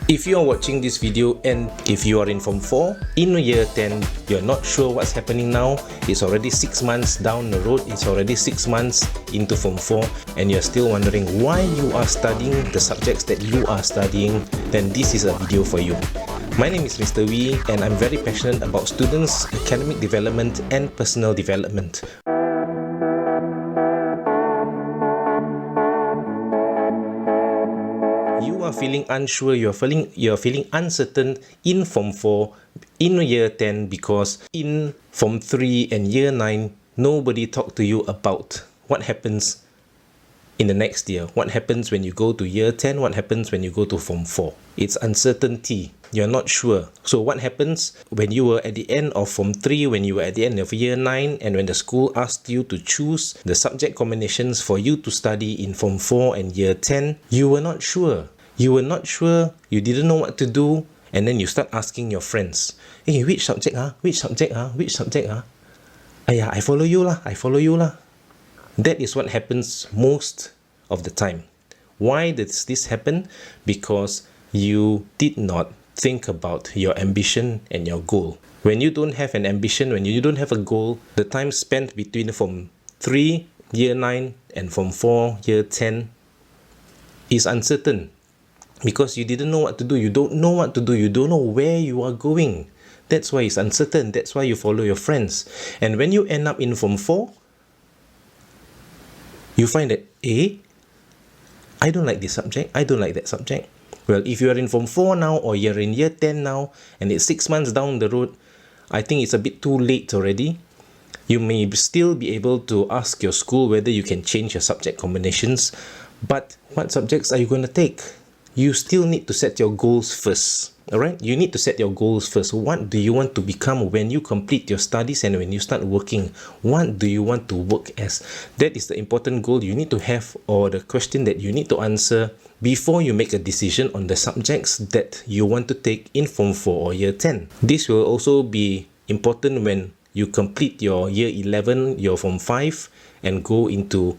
If you are watching this video and if you are in Form 4, in year 10, you're not sure what's happening now, it's already 6 months down the road, it's already 6 months into Form 4, and you're still wondering why you are studying the subjects that you are studying, then this is a video for you. My name is Mr. Wee and I'm very passionate about students' academic development and personal development. You are feeling unsure, you're feeling uncertain in Form 4, in year 10, because in Form 3 and year 9, nobody talked to you about what happens in the next year. What happens when you go to year 10? What happens when you go to Form 4? It's uncertainty. You're not sure. So what happens when you were at the end of Form 3, when you were at the end of year 9, and when the school asked you to choose the subject combinations for you to study in Form 4 and year 10, you were not sure. You were not sure, you didn't know what to do, and then you start asking your friends, hey, which subject? Which subject? Which subject? I follow you lah, I follow you lah. That is what happens most of the time. Why does this happen? Because you did not think about your ambition and your goal. When you don't have an ambition, when you don't have a goal, the time spent between Form 3, year 9, and Form 4, year 10 is uncertain. Because you didn't know what to do, you don't know what to do, you don't know where you are going. That's why it's uncertain, that's why you follow your friends. And when you end up in Form 4, you find that, I don't like this subject, I don't like that subject. Well, if you are in Form 4 now, or you're in year 10 now, and it's 6 months down the road, I think it's a bit too late already. You may still be able to ask your school whether you can change your subject combinations, but what subjects are you going to take? You still need to set your goals first. Alright? You need to set your goals first. What do you want to become when you complete your studies and when you start working? What do you want to work as? That is the important goal you need to have, or the question that you need to answer before you make a decision on the subjects that you want to take in Form 4 or year 10. This will also be important when you complete your year 11, your Form 5, and go into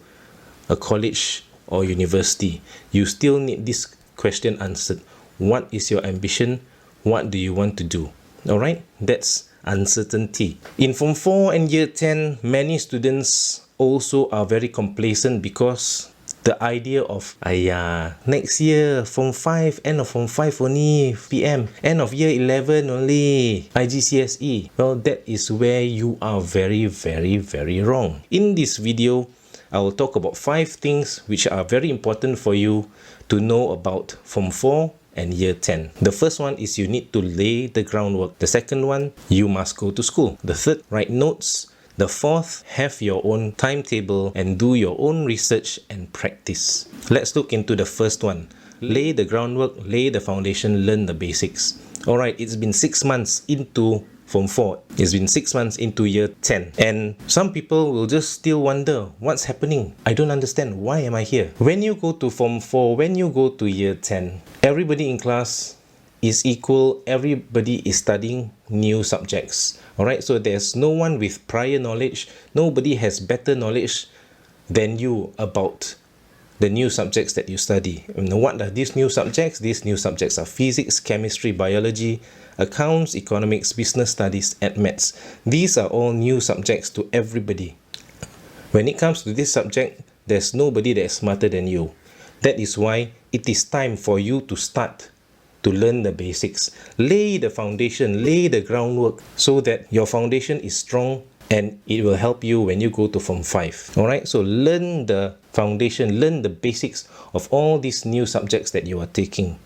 a college or university. You still need this question answered. What is your ambition? What do you want to do? Alright, that's uncertainty. In Form 4 and year 10, many students also are very complacent because the idea of next year Form 5, end of Form 5 only PM, end of year 11 only igcse. Well, that is where you are very wrong. In this video, I will talk about 5 things which are very important for you to know about Form 4 and year 10. The first one is you need to lay the groundwork. The second one, you must go to school. The third, write notes. The fourth, have your own timetable and do your own research and practice. Let's look into the first one. Lay the groundwork, lay the foundation, learn the basics. Alright, it's been 6 months into Form 4. It's been 6 months into year 10. And some people will just still wonder, what's happening? I don't understand. Why am I here? When you go to Form 4, when you go to year 10, everybody in class is equal. Everybody is studying new subjects. Alright, so there's no one with prior knowledge. Nobody has better knowledge than you about the new subjects that you study. And what are these new subjects? These new subjects are physics, chemistry, biology, accounts, economics, business studies, and maths. These are all new subjects to everybody. When it comes to this subject, there's nobody that is smarter than you. That is why it is time for you to start to learn the basics. Lay the foundation, lay the groundwork so that your foundation is strong and it will help you when you go to Form 5. Alright, so learn the foundation, learn the basics of all these new subjects that you are taking.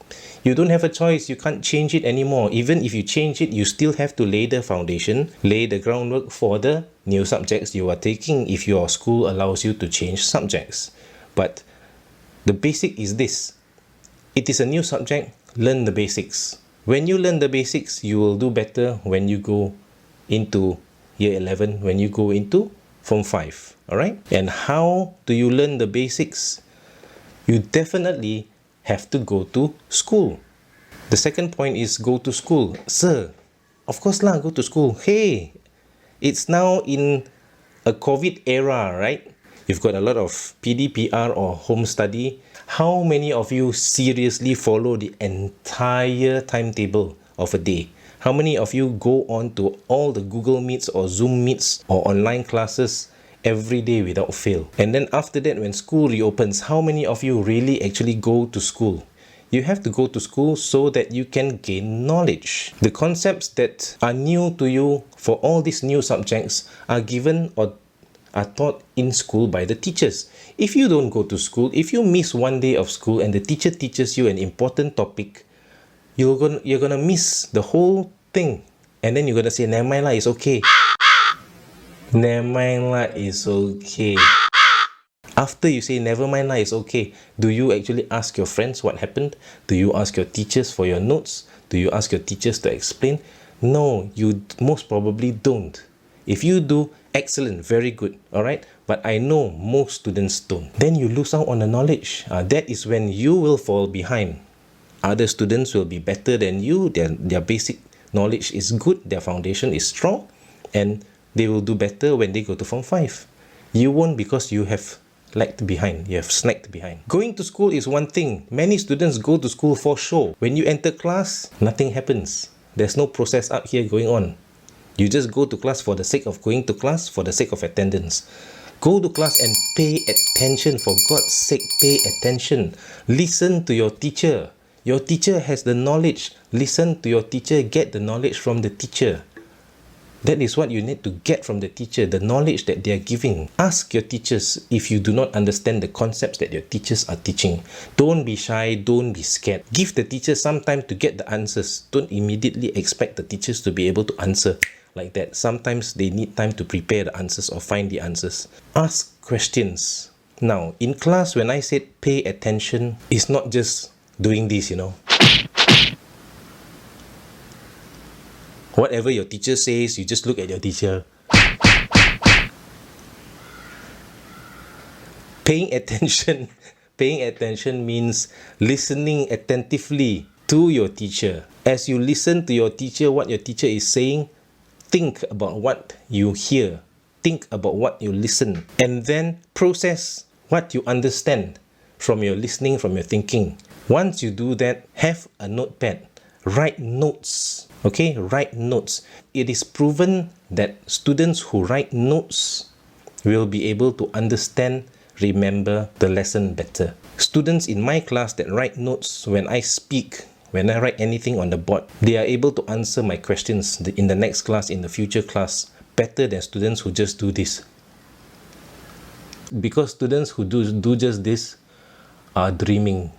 You don't have a choice, you can't change it anymore. Even if you change it, you still have to lay the foundation, lay the groundwork for the new subjects you are taking if your school allows you to change subjects. But the basic is this. It is a new subject, learn the basics. When you learn the basics, you will do better when you go into year 11, when you go into Form 5. Alright? And how do you learn the basics? You definitely have to go to school. The second point is go to school. Sir, of course lah, go to school. Hey, it's now in a COVID era, right? You've got a lot of PDPR or home study. How many of you seriously follow the entire timetable of a day? How many of you go on to all the Google Meets or Zoom Meets or online classes every day without fail? And then after that, when school reopens, how many of you really actually go to school? You have to go to school so that you can gain knowledge. The concepts that are new to you for all these new subjects are given or are taught in school by the teachers. If you don't go to school, if you miss one day of school and the teacher teaches you an important topic, you're gonna miss the whole thing. And then you're gonna say, never mind lah, it's okay. Never mind lah, it's okay. After you say never mind lah, it's okay, do you actually ask your friends what happened? Do you ask your teachers for your notes? Do you ask your teachers to explain? No, you most probably don't. If you do, excellent, very good, alright? But I know most students don't. Then you lose out on the knowledge. That is when you will fall behind. Other students will be better than you. Their basic knowledge is good, their foundation is strong, and they will do better when they go to Form 5. You won't, because you have lagged behind, you have snagged behind. Going to school is one thing. Many students go to school for show. When you enter class, nothing happens. There's no process up here going on. You just go to class for the sake of going to class, for the sake of attendance. Go to class and pay attention, for God's sake, pay attention. Listen to your teacher. Your teacher has the knowledge. Listen to your teacher, get the knowledge from the teacher. That is what you need to get from the teacher, the knowledge that they are giving. Ask your teachers if you do not understand the concepts that your teachers are teaching. Don't be shy, don't be scared. Give the teachers some time to get the answers. Don't immediately expect the teachers to be able to answer like that. Sometimes they need time to prepare the answers or find the answers. Ask questions. Now, in class, when I said pay attention, it's not just doing this, you know. Whatever your teacher says, you just look at your teacher. Paying attention means listening attentively to your teacher. As you listen to your teacher, what your teacher is saying, think about what you hear. Think about what you listen. And then process what you understand from your listening, from your thinking. Once you do that, have a notepad. Write notes. Okay, write notes. It is proven that students who write notes will be able to understand, remember the lesson better. Students in my class that write notes when I speak, when I write anything on the board, they are able to answer my questions in the next class, in the future class, better than students who just do this. Because students who do just this are dreaming.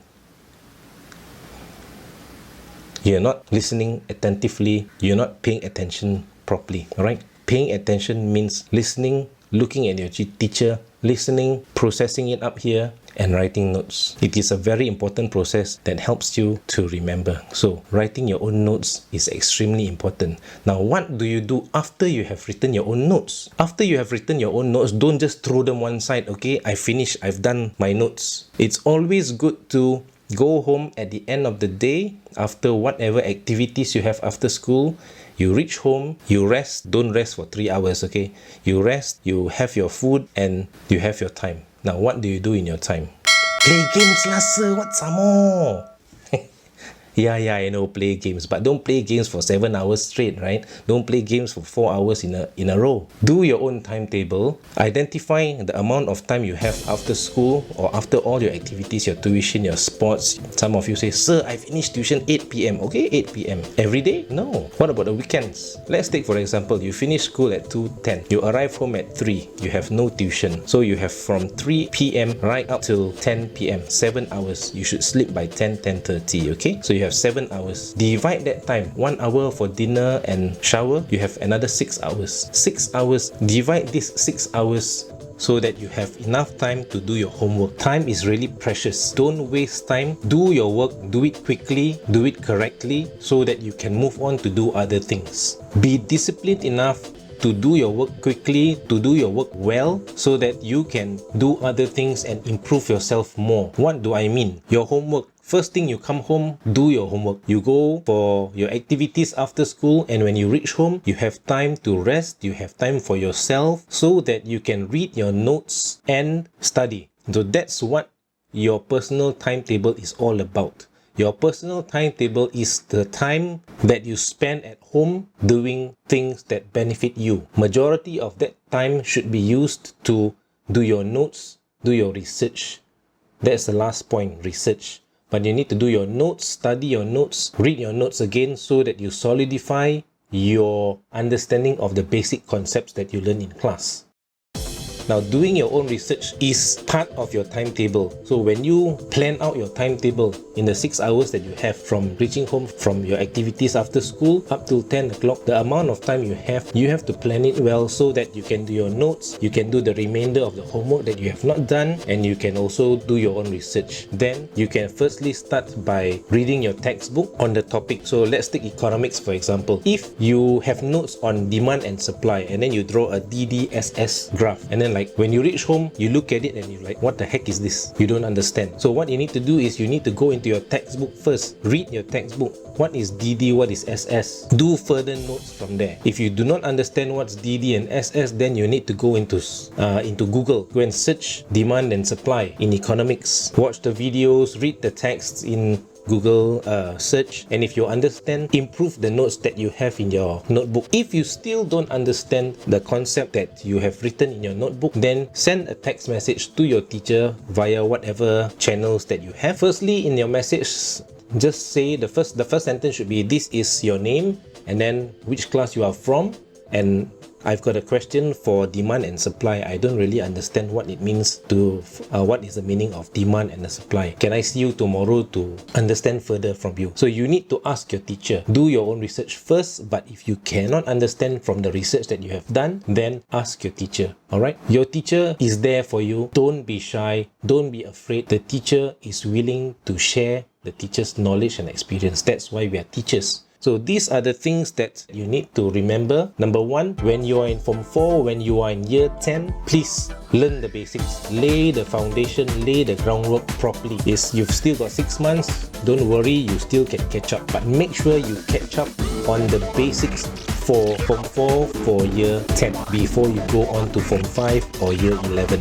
You're not listening attentively. You're not paying attention properly. Alright? Paying attention means listening, looking at your teacher, listening, processing it up here, and writing notes. It is a very important process that helps you to remember. So, writing your own notes is extremely important. Now, what do you do after you have written your own notes? After you have written your own notes, don't just throw them one side. Okay, I finished, I've done my notes. It's always good to go home at the end of the day, after whatever activities you have after school. You reach home, you rest. Don't rest for 3 hours, okay? You rest, you have your food, and you have your time. Now, what do you do in your time? Play games lah, sir. What some more? Yeah, I know, play games. But don't play games for 7 hours straight, right? Don't play games for 4 hours in a row. Do your own timetable. Identify the amount of time you have after school or after all your activities, your tuition, your sports. Some of you say, sir, I finished tuition 8 p.m. Okay, 8 p.m. Every day? No. What about the weekends? Let's take, for example, you finish school at 2:10. You arrive home at 3. You have no tuition. So you have from 3 p.m. right up till 10 p.m. 7 hours. You should sleep by 10:30, okay? So you have 7 hours. Divide that time. 1 hour for dinner and shower. You have another 6 hours. 6 hours. Divide this 6 hours so that you have enough time to do your homework. Time is really precious. Don't waste time. Do your work. Do it quickly. Do it correctly so that you can move on to do other things. Be disciplined enough to do your work quickly, to do your work well, so that you can do other things and improve yourself more. What do I mean? Your homework. First thing, you come home, do your homework. You go for your activities after school, and when you reach home, you have time to rest, you have time for yourself, so that you can read your notes and study. So that's what your personal timetable is all about. Your personal timetable is the time that you spend at home doing things that benefit you. Majority of that time should be used to do your notes, do your research. That's the last point, research. But you need to do your notes, study your notes, read your notes again so that you solidify your understanding of the basic concepts that you learn in class. Now, doing your own research is part of your timetable. So when you plan out your timetable in the 6 hours that you have from reaching home from your activities after school up till 10 o'clock, the amount of time you have to plan it well so that you can do your notes, you can do the remainder of the homework that you have not done, and you can also do your own research. Then you can firstly start by reading your textbook on the topic. So let's take economics for example. If you have notes on demand and supply and then you draw a DDSS graph, and then like when you reach home, you look at it and you're like, what the heck is this? You don't understand. So what you need to do is you need to go into your textbook first. Read your textbook. What is DD? What is SS? Do further notes from there. If you do not understand what's DD and SS, then you need to go into Google. Go and search demand and supply in economics. Watch the videos, read the texts in Google search, and if you understand, improve the notes that you have in your notebook. If you still don't understand the concept that you have written in your notebook, then send a text message to your teacher via whatever channels that you have. Firstly, in your message, just say the first sentence should be, this is your name, and then which class you are from, and I've got a question for demand and supply. I don't really understand what it means to, what is the meaning of demand and the supply. Can I see you tomorrow to understand further from you? So you need to ask your teacher. Do your own research first, but if you cannot understand from the research that you have done, then ask your teacher. Alright? Your teacher is there for you. Don't be shy. Don't be afraid. The teacher is willing to share the teacher's knowledge and experience. That's why we are teachers. So these are the things that you need to remember. Number one, when you are in Form 4, when you are in Year 10, please learn the basics. Lay the foundation, lay the groundwork properly. Yes, you've still got 6 months. Don't worry, you still can catch up. But make sure you catch up on the basics for Form 4 for Year 10 before you go on to Form 5 or Year 11.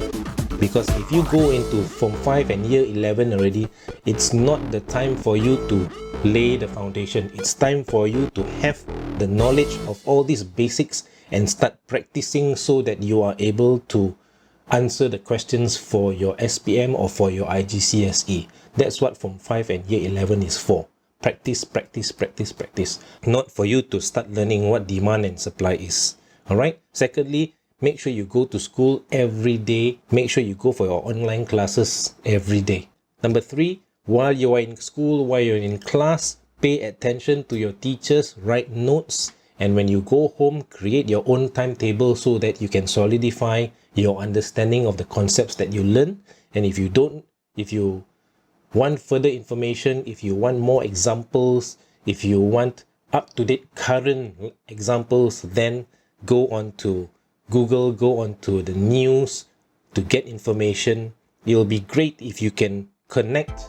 Because if you go into Form 5 and Year 11 already, it's not the time for you to lay the foundation. It's time for you to have the knowledge of all these basics and start practicing so that you are able to answer the questions for your SPM or for your igcse. That's what Form 5 and Year 11 is for. Practice, practice, practice, practice. Not for you to start learning what demand and supply is. Alright? Secondly, make sure you go to school every day. Make sure you go for your online classes every day. Number 3, while you are in school, while you're in class, pay attention to your teachers, write notes, and when you go home, create your own timetable so that you can solidify your understanding of the concepts that you learn. And if you want further information, if you want more examples, if you want up-to-date current examples, then go on to Google, go on to the news to get information. It'll be great if you can connect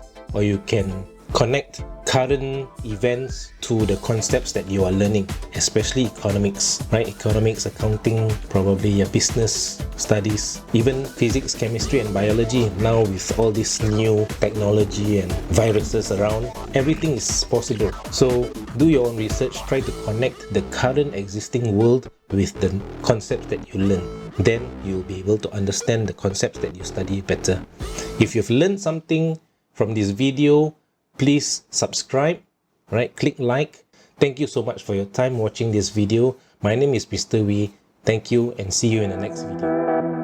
current events to the concepts that you are learning, especially economics, right? Economics, accounting, probably your business studies, even physics, chemistry and biology. Now with all this new technology and viruses around, everything is possible. So do your own research, try to connect the current existing world with the concepts that you learn. Then you'll be able to understand the concepts that you study better. If you've learned something from this video, please subscribe, right? Click like. Thank you so much for your time watching this video. My name is Mr. Wee. Thank you and see you in the next video.